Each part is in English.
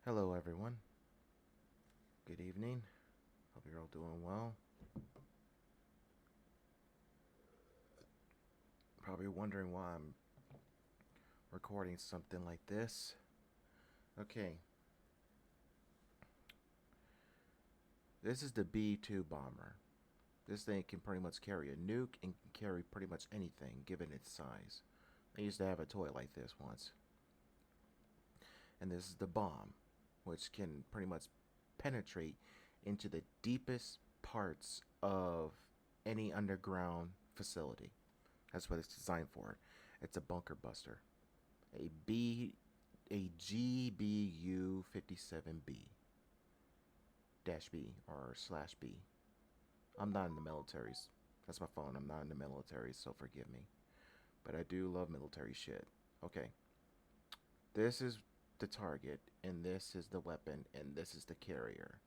Hello, everyone. Good evening. Hope you're all doing well. Probably wondering why I'm recording something like this. Okay, this is the B-2 bomber. This thing can pretty much carry a nuke and can carry pretty much anything given its size. I used to have a toy like this once. And this is the bomb, which can pretty much penetrate into the deepest parts of any underground facility. That's what it's designed for. It's a bunker buster. A B a GBU 57B dash B or slash B. I'm not in the militaries. That's my phone. I'm not in the military, so forgive me. But I do love military shit. Okay. This is the target, and this is the weapon, and this is the carrier.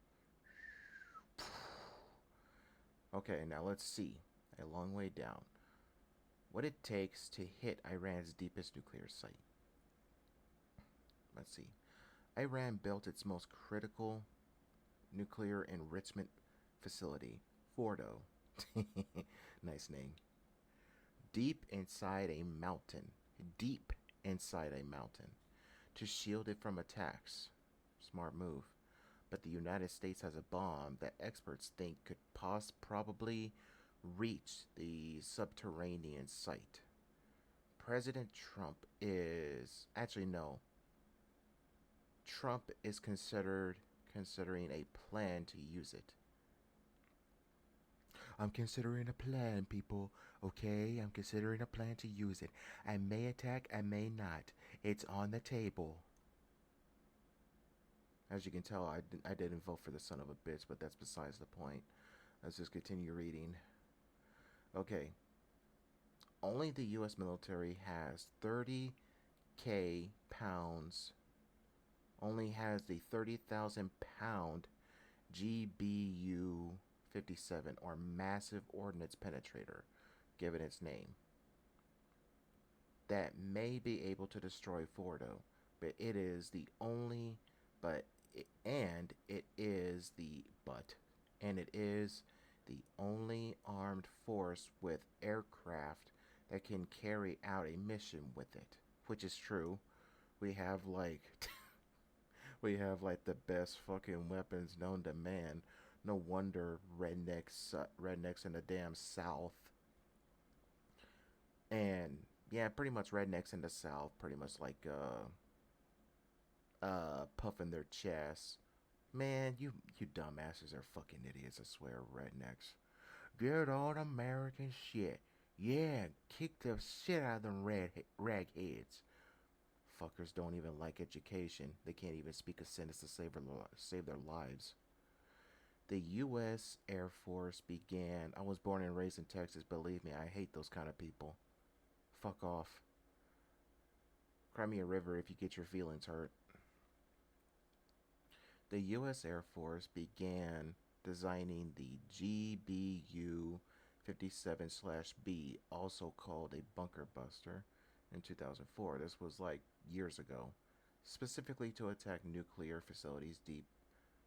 Okay, now let's see, a long way down, what it takes to hit Iran's deepest nuclear site. Let's see. Iran built its most critical nuclear enrichment facility, Fordo. Nice name. Deep inside a mountain. Deep inside a mountain. To shield it from attacks. Smart move. But the United States has a bomb that experts think could probably reach the subterranean site. President Trump is actually no. Trump is considering a plan to use it. I'm considering a plan, people. Okay, I'm considering a plan to use it. I may attack, I may not. It's on the table. As you can tell, I didn't vote for the son of a bitch, but that's besides the point. Let's just continue reading. Okay. Only the U.S. military has 30K pounds, only has the 30,000 pound GBU 57 or massive ordnance penetrator, given its name, that may be able to destroy Fordo, but it is the only, but, and it is the, but, and it is the only armed force with aircraft that can carry out a mission with it, which is true. We have like, we have like the best fucking weapons known to man. No wonder rednecks in the damn South, and yeah, pretty much rednecks in the South, pretty much like puffing their chests. Man, you dumbasses are fucking idiots. I swear, rednecks. Good old American shit. Yeah, kick the shit out of them ragheads. Fuckers don't even like education. They can't even speak a sentence to save their lives. The U.S. Air Force began. I was born and raised in Texas. Believe me, I hate those kind of people. Fuck off. Cry me a river if you get your feelings hurt. The U.S. Air Force began designing the GBU 57/B, also called a bunker buster, in 2004. This was like years ago, specifically to attack nuclear facilities deep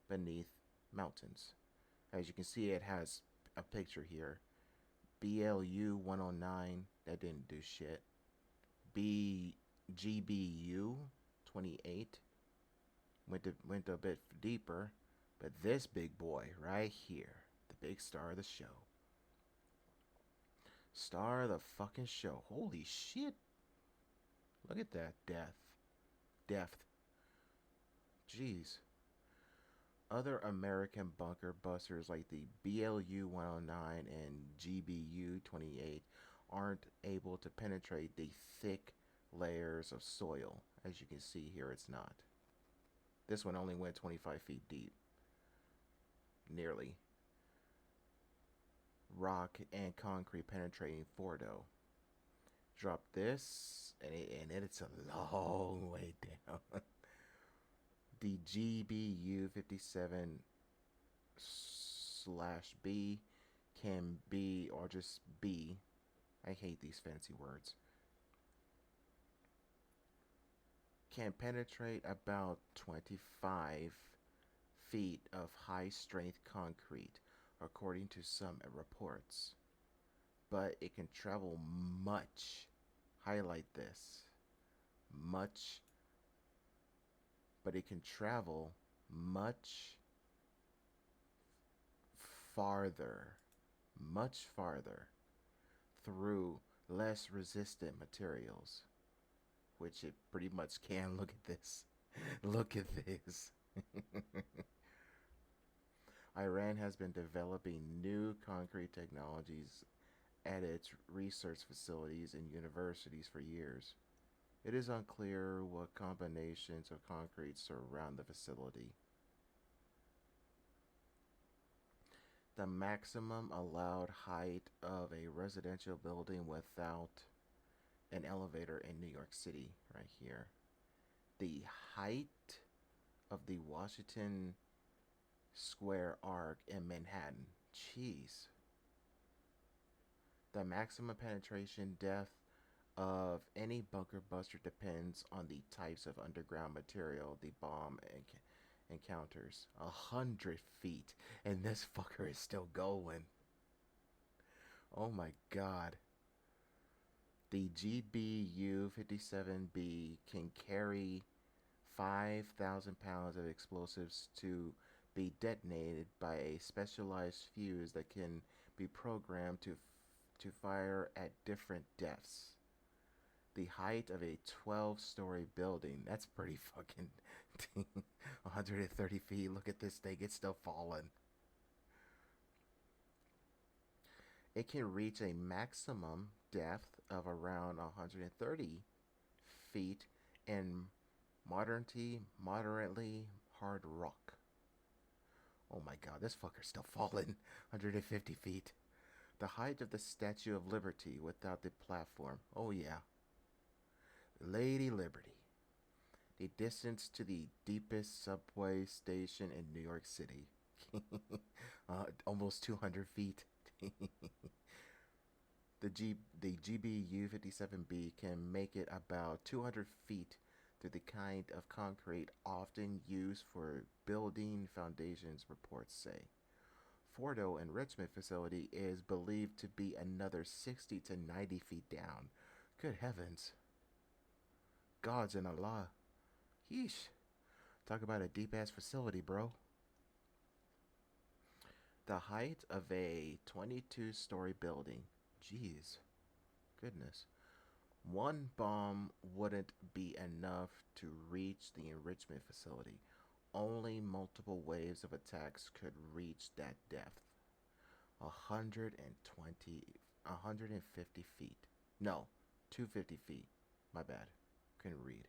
beneath mountains. As you can see, it has a picture here. BLU 109, that didn't do shit. GBU 28 went a bit deeper, but this big boy right here, the big star of the show. Star of the fucking show. Holy shit. Look at that depth. Jeez. Other American bunker busters like the BLU 109 and GBU 28 aren't able to penetrate the thick layers of soil. As you can see here, it's not. This one only went 25 feet deep. Nearly. Rock and concrete penetrating Fordo. Drop this, and it's a long way down. The GBU 57 slash B can be, or just B. I hate these fancy words. can penetrate about 25 feet of high strength concrete, according to some reports. But it can travel much, highlight this, much, but it can travel much farther, much farther through less resistant materials, which it pretty much can. Look at this. Look at this. Iran has been developing new concrete technologies at its research facilities and universities for years. It is unclear what combinations of concrete surround the facility. The maximum allowed height of a residential building without an elevator in New York City, right here. The height of the Washington Square Arc in Manhattan. Jeez. The maximum penetration depth of any bunker buster depends on the types of underground material the bomb encounters. 100 feet, and this fucker is still going. Oh my god. The GBU 57B can carry 5,000 pounds of explosives to be detonated by a specialized fuse that can be programmed to fire at different depths. The height of a 12-story building. That's pretty fucking 130 feet. Look at this thing. It's still falling. It can reach a maximum depth of around 130 feet in moderately hard rock. Oh my god, this fucker's still falling. 150 feet. The height of the Statue of Liberty without the platform. Oh yeah. Lady Liberty. The distance to the deepest subway station in New York City. Almost 200 feet. The GBU 57B can make it about 200 feet through the kind of concrete often used for building foundations, reports say. Fordo enrichment facility is believed to be another 60 to 90 feet down. Good heavens. Gods and Allah. Yeesh. Talk about a deep ass facility, bro. The height of a 22-story building. Jeez. Goodness. One bomb wouldn't be enough to reach the enrichment facility. Only multiple waves of attacks could reach that depth. 150 feet. No, 250 feet. My bad. Couldn't read.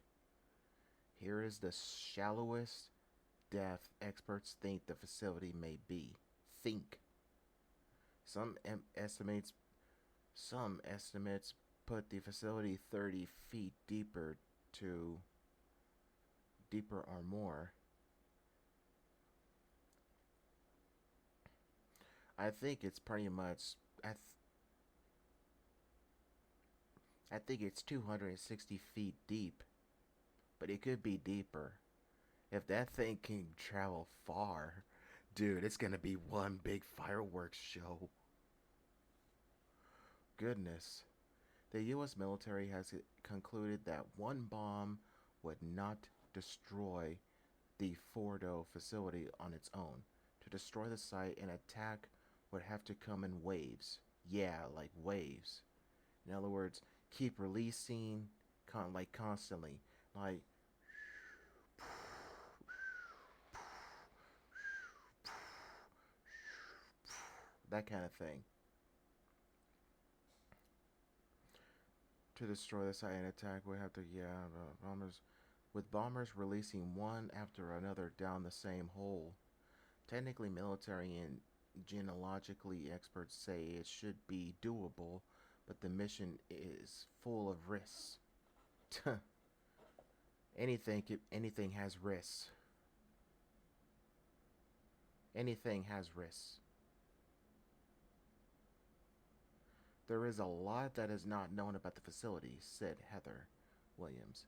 Here is the shallowest depth experts think the facility may be. Think. Estimates some estimates put the facility 30 feet deeper or more. I think it's pretty much I think it's 260 feet deep, but it could be deeper. If that thing can travel far, dude, it's gonna be one big fireworks show. Goodness. The U.S. military has concluded that one bomb would not destroy the Fordo facility on its own. To destroy the site, an attack would have to come in waves. Yeah, like waves. In other words, keep releasing like constantly. Like that kind of thing. To destroy the site, an attack would have to, bombers releasing one after another down the same hole. Technically, military and genealogically experts say it should be doable, but the mission is full of risks. anything has risks. Anything has risks. There is a lot that is not known about the facility, said Heather Williams,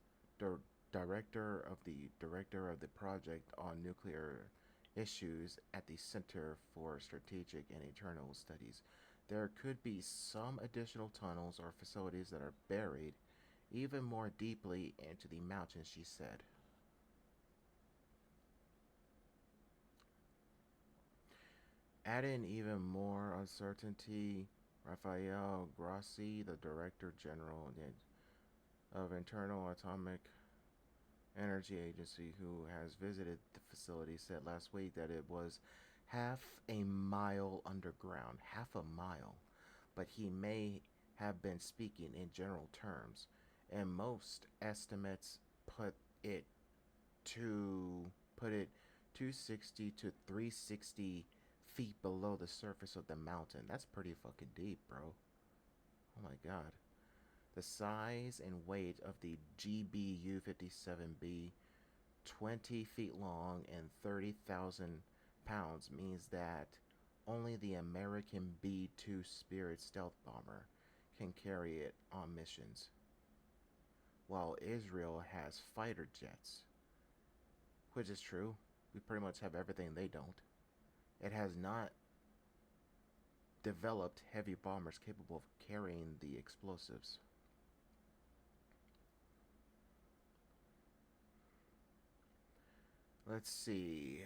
director of the project on nuclear issues at the Center for Strategic and Internal Studies. There could be some additional tunnels or facilities that are buried even more deeply into the mountains, she said. Adding even more uncertainty, Rafael Grossi, the Director General of Internal Atomic Energy Agency, who has visited the facility, said last week that it was half a mile underground. Half a mile. But he may have been speaking in general terms, and most estimates put it put it 260 to 360 feet below the surface of the mountain. That's pretty fucking deep, bro. Oh my god. The size and weight of the GBU 57B, 20 feet long and 30,000 pounds, means that only the American B 2 Spirit stealth bomber can carry it on missions, while Israel has fighter jets, which is true. We pretty much have everything they don't. It has not developed heavy bombers capable of carrying the explosives. Let's see.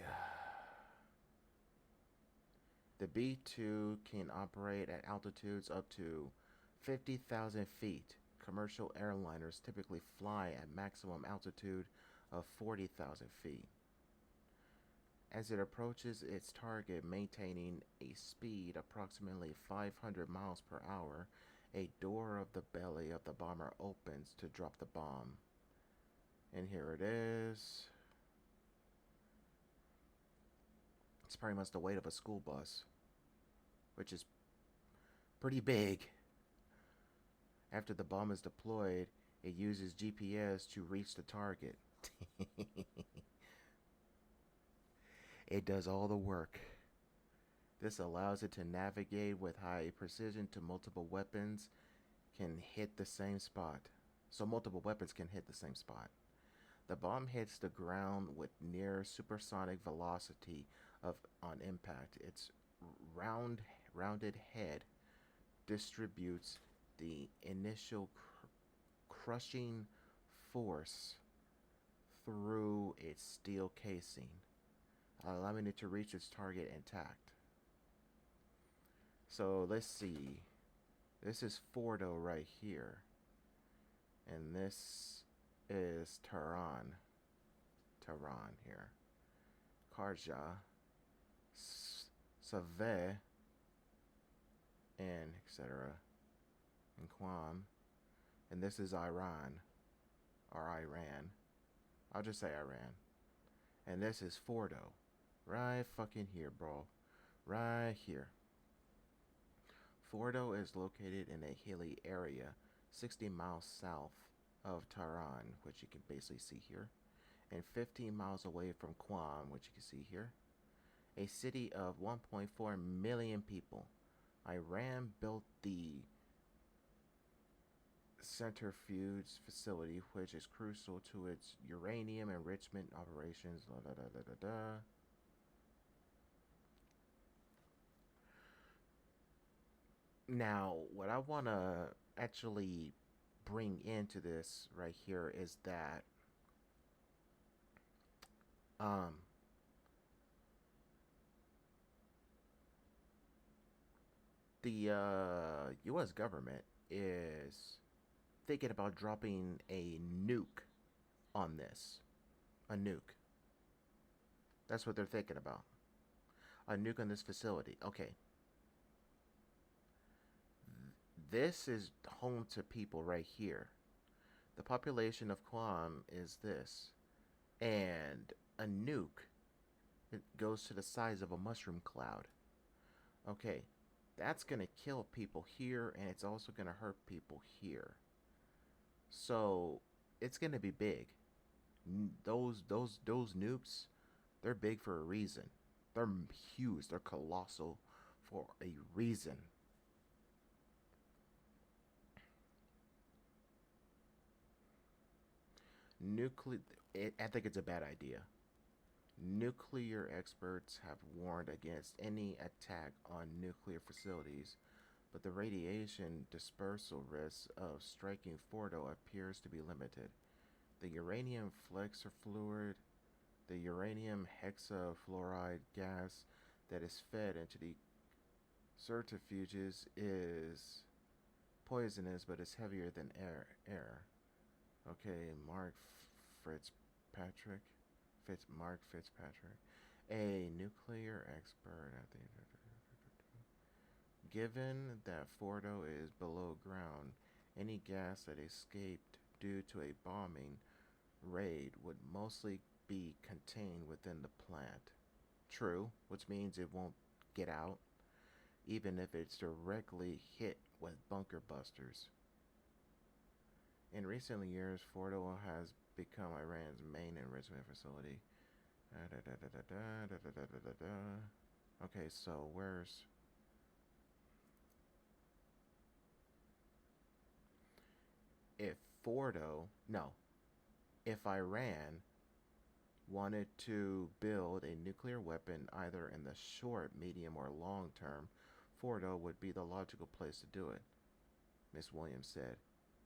The B 2 can operate at altitudes up to 50,000 feet. Commercial airliners typically fly at maximum altitude of 40,000 feet. As it approaches its target, maintaining a speed approximately 500 miles per hour, a door of the belly of the bomber opens to drop the bomb. And here it is. It's pretty much the weight of a school bus, which is pretty big. After the bomb is deployed, it uses GPS to reach the target. It does all the work. This allows it to navigate with high precision to multiple weapons can hit the same spot. So multiple weapons can hit the same spot. The bomb hits the ground with near supersonic velocity on impact. Its rounded head distributes the initial crushing force through its steel casing, allowing it to reach its target intact. So let's see. This is Fordo right here. And this is Tehran. Tehran here. Karja. Save. And etc. And Quam. And this is Iran. Or Iran. I'll just say Iran. And this is Fordo. Right fucking here, bro. Right here. Fordo is located in a hilly area 60 miles south of Tehran, which you can basically see here, and 15 miles away from Qom, which you can see here. A city of 1.4 million people. Iran built the centrifuge facility, which is crucial to its uranium enrichment operations. Da, da, da, da, da. Now, what I want to actually bring into this right here is that um, the U.S. government is thinking about dropping a nuke on this. A nuke. That's what they're thinking about. A nuke on this facility. Okay. This is home to people right here. The population of Guam is this. And a nuke, it goes to the size of a mushroom cloud. Okay, that's going to kill people here, and it's also going to hurt people here. So it's going to be big. Those nukes, they're big for a reason. They're huge. They're colossal for a reason. Nuclear. I think it's a bad idea. Nuclear experts have warned against any attack on nuclear facilities, but the radiation dispersal risk of striking Fordo appears to be limited. The uranium flexor fluid, the uranium hexafluoride gas that is fed into the centrifuges is poisonous, but is heavier than air. Okay, Fitzpatrick. Mark Fitzpatrick, a nuclear expert at the. Given that Fordo is below ground, any gas that escaped due to a bombing raid would mostly be contained within the plant. True, which means it won't get out, even if it's directly hit with bunker busters. In recent years, Fordo has become Iran's main enrichment facility. Okay, so where's. If Fordo. No. If Iran wanted to build a nuclear weapon either in the short, medium, or long term, Fordo would be the logical place to do it, Ms. Williams said.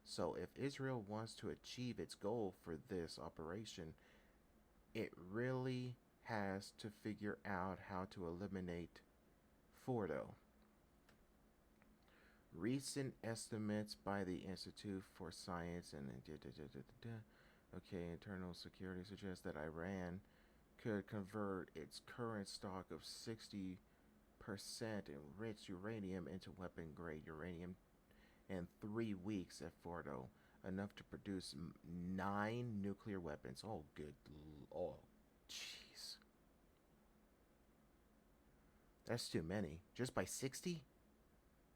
So if Israel wants to achieve its goal for this operation, it really has to figure out how to eliminate Fordo. Recent estimates by the Institute for Science and Internal Security suggest that Iran could convert its current stock of 60% enriched uranium into weapon grade uranium in 3 weeks at Fordo, enough to produce 9 nuclear weapons. Oh, good. Oh, jeez. That's too many. Just by 60?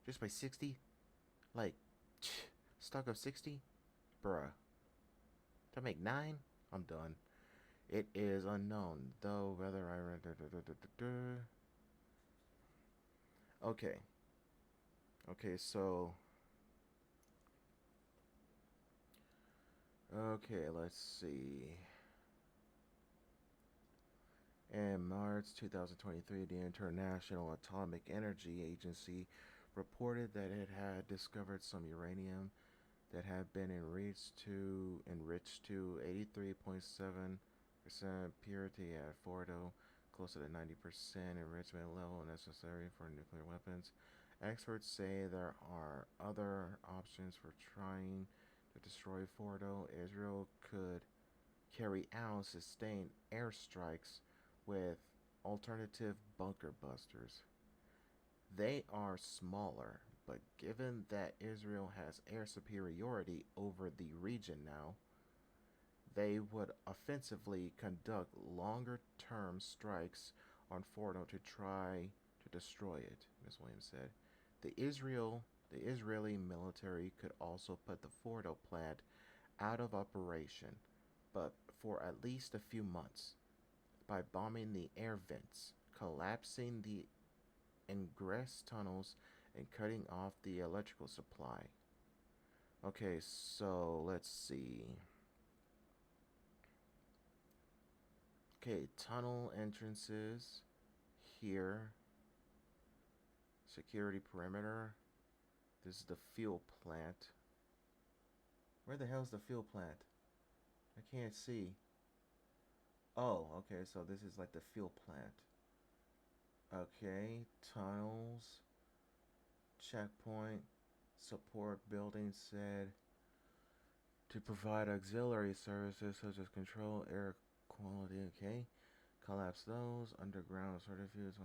Just by 60? Like, stock of 60? Bruh. To make 9? I'm done. It is unknown, though, whether I. Okay. Okay, so. Okay, let's see. In March 2023, the International Atomic Energy Agency reported that it had discovered some uranium that had been enriched to 83.7% purity at Fordo, close to the 90% enrichment level necessary for nuclear weapons. Experts say there are other options for trying to destroy Fordo. Israel could carry out sustained airstrikes with alternative bunker busters. They are smaller, but given that Israel has air superiority over the region now, they would offensively conduct longer term strikes on Fordo to try to destroy it, Ms. Williams said. The Israeli military could also put the Fordo plant out of operation, but for at least a few months, by bombing the air vents, collapsing the ingress tunnels, and cutting off the electrical supply. Okay, so let's see. Okay, tunnel entrances here. Security perimeter. This is the fuel plant. Where the hell's the fuel plant? I can't see. Oh, okay, so this is like the fuel plant. Okay, tunnels, checkpoint, support building said to provide auxiliary services such as control, air quality, okay. Collapse those, underground certificates.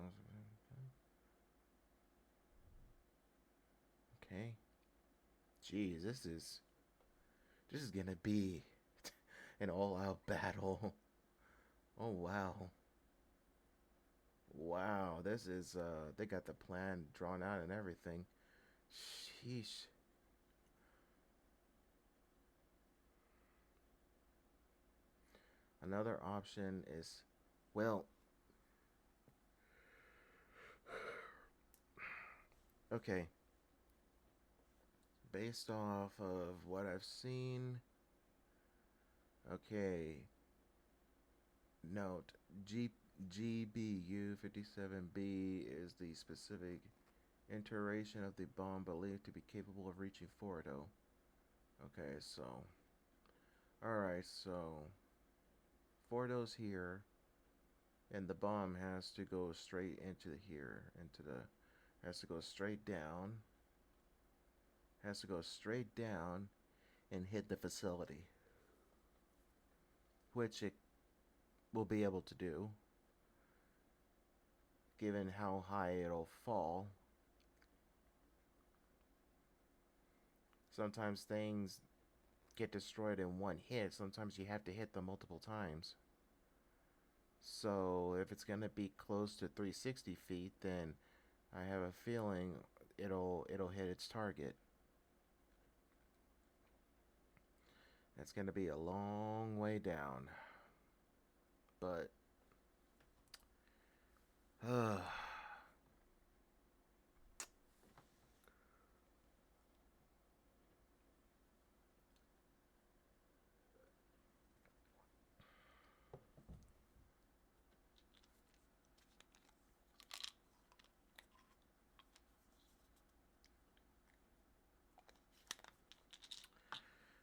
Okay. Jeez, this is gonna be an all-out battle. Oh wow. Wow, this is they got the plan drawn out and everything. Sheesh. Another option is, well, okay. Based off of what I've seen, Okay. Note G GBU 57B is the specific iteration of the bomb believed to be capable of reaching Fordo. Okay, so alright, so Fordo's here, and the bomb has to go straight into here, into the has to go straight down, has to go straight down and hit the facility, which it will be able to do given how high it'll fall. Sometimes things get destroyed in one hit, sometimes you have to hit them multiple times. So if it's going to be close to 360 feet, then I have a feeling it'll hit its target. It's going to be a long way down. But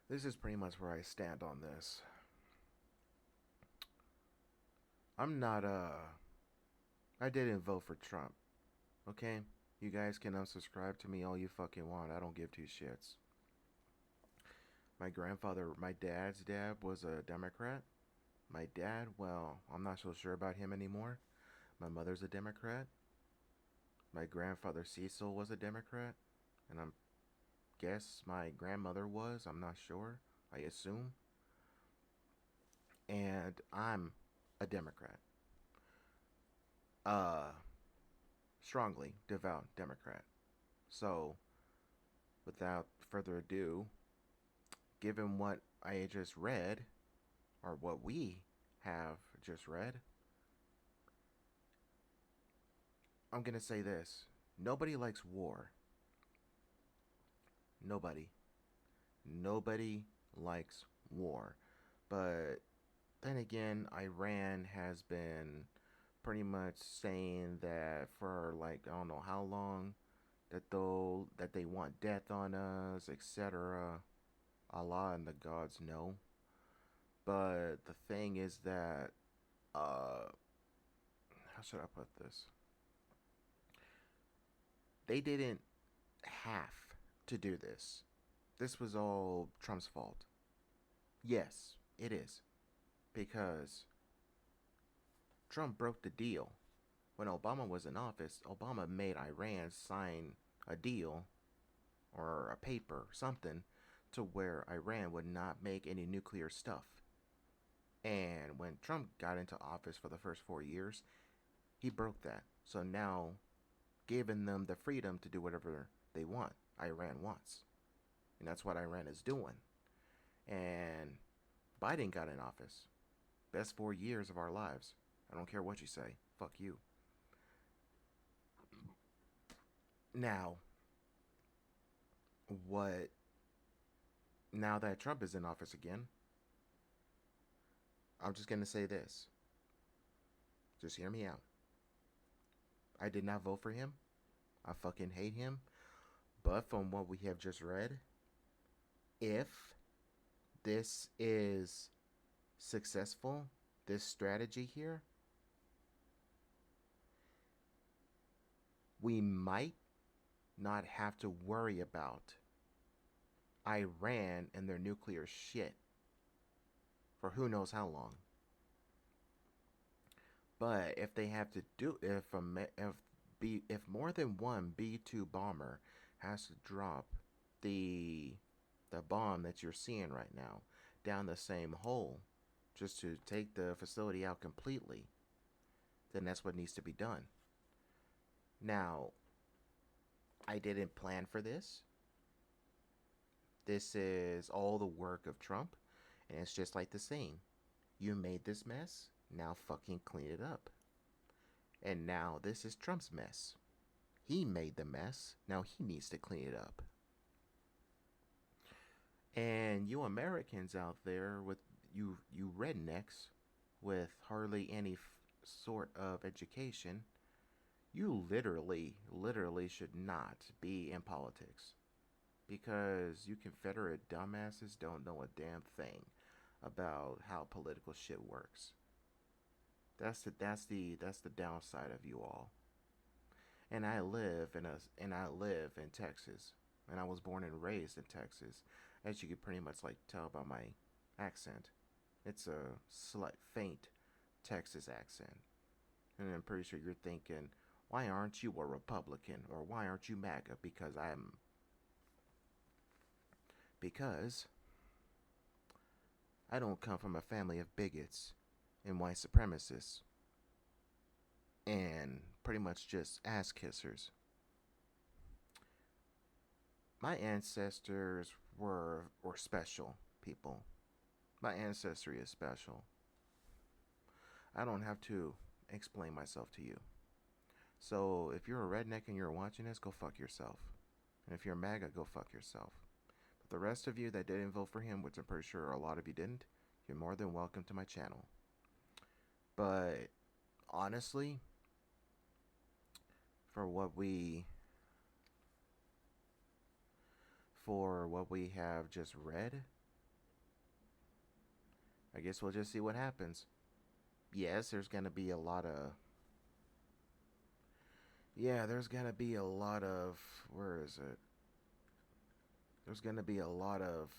this is pretty much where I stand on this. I'm not I didn't vote for Trump. Okay? You guys can unsubscribe to me all you fucking want. I don't give two shits. My dad's dad was a Democrat. My dad, well, I'm not so sure about him anymore. My mother's a Democrat. My grandfather Cecil was a Democrat. And I guess my grandmother was. I'm not sure. I assume. And I'm a Democrat. Uh, Strongly devout Democrat. So, without further ado, given what I just read, or what we have just read, I'm gonna say this. Nobody likes war. Nobody. Nobody likes war. But then again, Iran has been pretty much saying that for like I don't know how long that they want death on us, etc. Allah and the gods know. But the thing is that how should I put this? They didn't have to do this. This was all Trump's fault. Yes, it is. Because Trump broke the deal. When Obama was in office, Obama made Iran sign a deal or a paper, something, to where Iran would not make any nuclear stuff. And when Trump got into office for the first 4 years, he broke that. So now, giving them the freedom to do whatever they want, Iran wants. And that's what Iran is doing. And Biden got in office. Best 4 years of our lives. I don't care what you say. Fuck you. Now, what? Now that Trump is in office again, I'm just going to say this. Just hear me out. I did not vote for him. I fucking hate him. But from what we have just read, if this is successful, this strategy here, we might not have to worry about Iran and their nuclear shit for who knows how long. But if they have to do if more than one B-2 bomber has to drop the bomb that you're seeing right now down the same hole just to take the facility out completely, then that's what needs to be done. Now, I didn't plan for this. This is all the work of Trump, and it's just like the saying. You made this mess, now fucking clean it up. And now this is Trump's mess. He made the mess, now he needs to clean it up. And you Americans out there with you rednecks with hardly any sort of education, you literally should not be in politics because you Confederate dumbasses don't know a damn thing about how political shit works. That's the downside of you all. And I live in Texas, and I was born and raised in Texas, as you could pretty much like tell by my accent. It's a slight faint Texas accent, and I'm pretty sure you're thinking, why aren't you a Republican or why aren't you MAGA? Because I don't come from a family of bigots and white supremacists and pretty much just ass kissers. My ancestors were special people. My ancestry is special. I don't have to explain myself to you. So if you're a redneck and you're watching this, go fuck yourself. And if you're a MAGA, go fuck yourself. But the rest of you that didn't vote for him, which I'm pretty sure a lot of you didn't, you're more than welcome to my channel. But honestly, for what we have just read, I guess we'll just see what happens. Yes, there's gonna be a lot of there's gonna be a lot of where is it? There's gonna be a lot of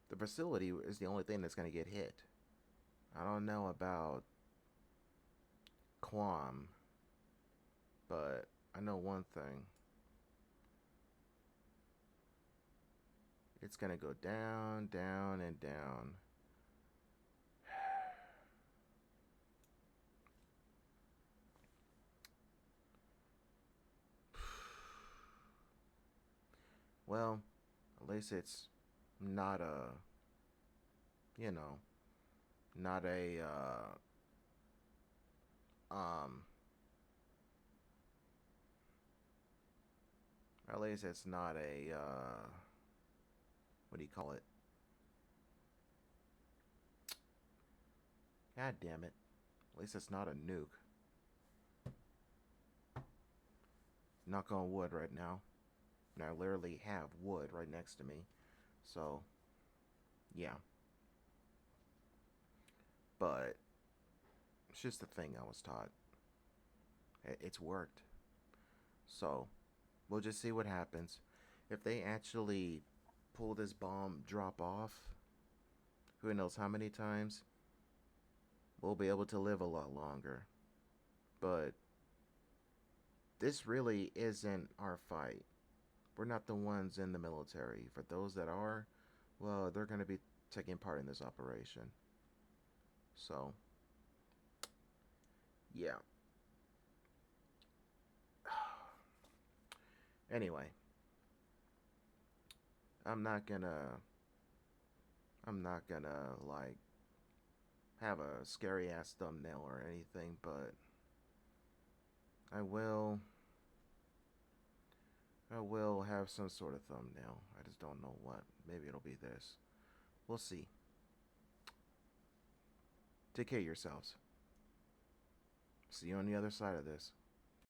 the facility is the only thing that's gonna get hit. I don't know about Quam, but I know one thing. It's gonna go down, down, and down. Well, at least it's not a, you know, not a, at least it's not a, what do you call it? God damn it. At least it's not a nuke. Knock on wood right now. And I literally have wood right next to me. So, yeah. But it's just the thing I was taught. It's worked. So, we'll just see what happens. If they actually pull this bomb drop off, who knows how many times, we'll be able to live a lot longer. But this really isn't our fight. We're not the ones in the military. For those that are, well, they're going to be taking part in this operation. So, yeah. Anyway, I'm not gonna like have a scary ass thumbnail or anything, but I will have some sort of thumbnail. I just don't know what. Maybe it'll be this. We'll see. Take care of yourselves. See you on the other side of this.